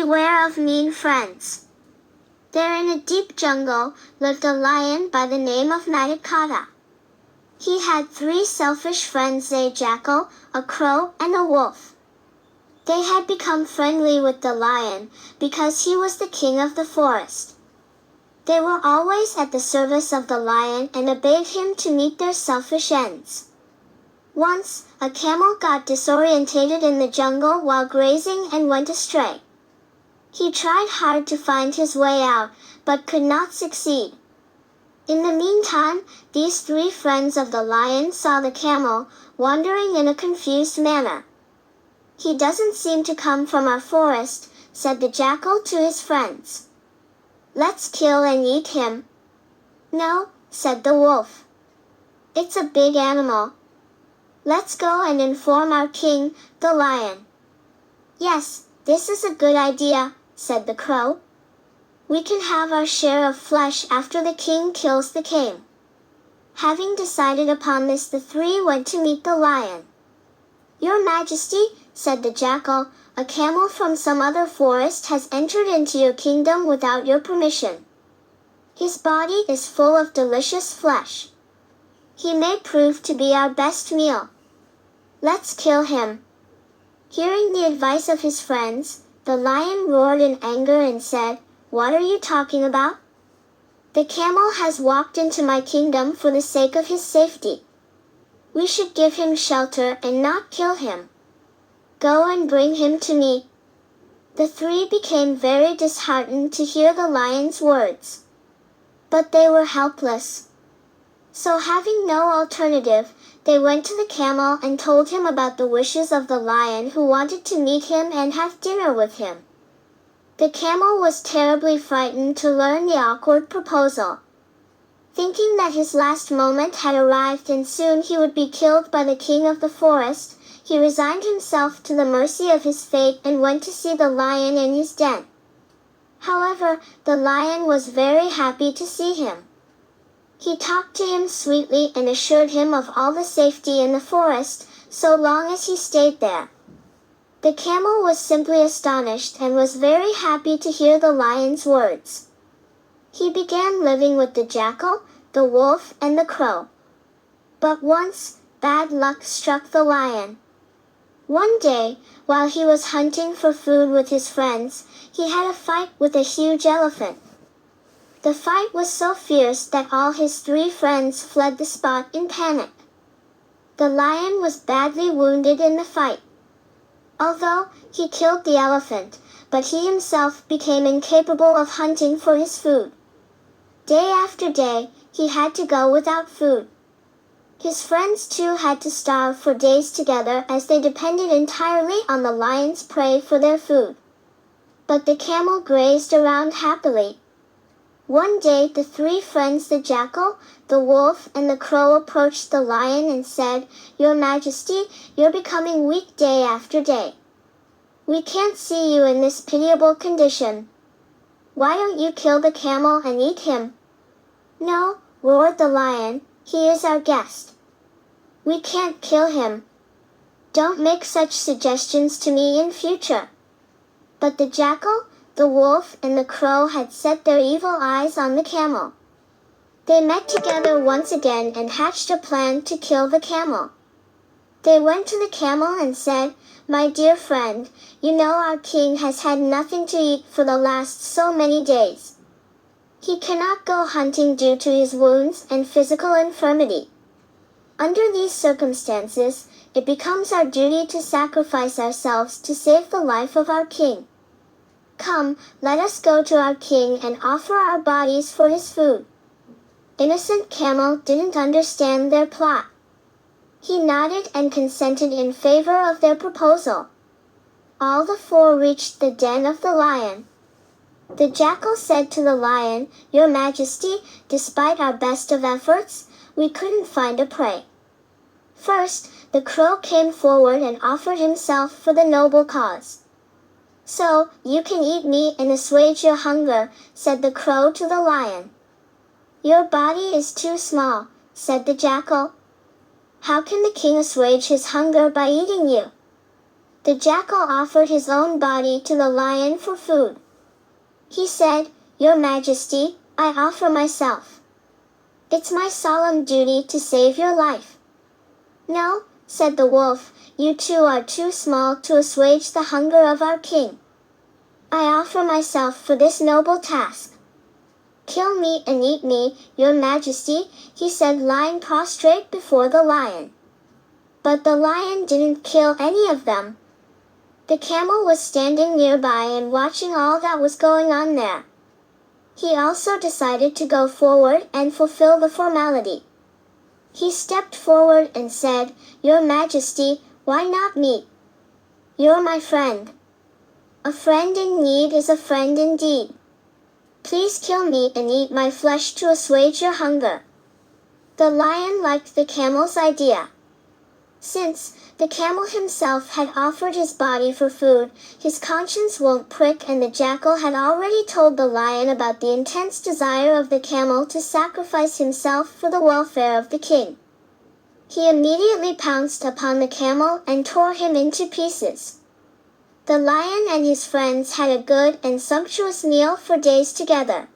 Beware of mean friends. There in a deep jungle lived a lion by the name of Matakata. He had 3 selfish friends, a jackal, a crow, and a wolf. They had become friendly with the lion because he was the king of the forest. They were always at the service of the lion and obeyed him to meet their selfish ends. Once, a camel got disorientated in the jungle while grazing and went astray. He tried hard to find his way out, but could not succeed. In the meantime, these 3 friends of the lion saw the camel, wandering in a confused manner. "He doesn't seem to come from our forest," said the jackal to his friends. "Let's kill and eat him." "No," said the wolf. "It's a big animal. Let's go and inform our king, the lion." "Yes, this is a good idea," said the crow. "We can have our share of flesh after the king kills the king." Having decided upon this, the 3 went to meet the lion. "Your Majesty," said the jackal, "a camel from some other forest has entered into your kingdom without your permission. His body is full of delicious flesh. He may prove to be our best meal. Let's kill him." Hearing the advice of his friends, the lion roared in anger and said, "What are you talking about? The camel has walked into my kingdom for the sake of his safety. We should give him shelter and not kill him. Go and bring him to me." The 3 became very disheartened to hear the lion's words. But they were helpless. So having no alternative, they went to the camel and told him about the wishes of the lion, who wanted to meet him and have dinner with him. The camel was terribly frightened to learn the awkward proposal. Thinking that his last moment had arrived and soon he would be killed by the king of the forest, he resigned himself to the mercy of his fate and went to see the lion in his den. However, the lion was very happy to see him. He talked to him sweetly and assured him of all the safety in the forest, so long as he stayed there. The camel was simply astonished and was very happy to hear the lion's words. He began living with the jackal, the wolf, and the crow. But once, bad luck struck the lion. One day, while he was hunting for food with his friends, he had a fight with a huge elephant. The fight was so fierce that all his 3 friends fled the spot in panic. The lion was badly wounded in the fight. Although he killed the elephant, but he himself became incapable of hunting for his food. Day after day, he had to go without food. His friends too had to starve for days together as they depended entirely on the lion's prey for their food. But the camel grazed around happily. One day the 3 friends, the jackal, the wolf, and the crow, approached the lion and said, "Your Majesty, you're becoming weak day after day. We can't see you in this pitiable condition. Why don't you kill the camel and eat him?" "No," roared the lion, "he is our guest. We can't kill him. Don't make such suggestions to me in future." But the jackal, the wolf, and the crow had set their evil eyes on the camel. They met together once again and hatched a plan to kill the camel. They went to the camel and said, "My dear friend, you know our king has had nothing to eat for the last so many days. He cannot go hunting due to his wounds and physical infirmity. Under these circumstances, it becomes our duty to sacrifice ourselves to save the life of our king. Come, let us go to our king and offer our bodies for his food." Innocent camel didn't understand their plot. He nodded and consented in favor of their proposal. All the 4 reached the den of the lion. The jackal said to the lion, "Your Majesty, despite our best of efforts, we couldn't find a prey." First, the crow came forward and offered himself for the noble cause. "So, you can eat me and assuage your hunger," said the crow to the lion. "Your body is too small," said the jackal. "How can the king assuage his hunger by eating you?" The jackal offered his own body to the lion for food. He said, "Your Majesty, I offer myself. It's my solemn duty to save your life." "No," said the wolf, "you two are too small to assuage the hunger of our king. I offer myself for this noble task." "Kill me and eat me, Your Majesty," he said, lying prostrate before the lion. But the lion didn't kill any of them. The camel was standing nearby and watching all that was going on there. He also decided to go forward and fulfill the formality. He stepped forward and said, "Your Majesty, why not me? You're my friend. A friend in need is a friend indeed. Please kill me and eat my flesh to assuage your hunger." The lion liked the camel's idea. Since the camel himself had offered his body for food, his conscience won't prick, and the jackal had already told the lion about the intense desire of the camel to sacrifice himself for the welfare of the king. He immediately pounced upon the camel and tore him into pieces. The lion and his friends had a good and sumptuous meal for days together.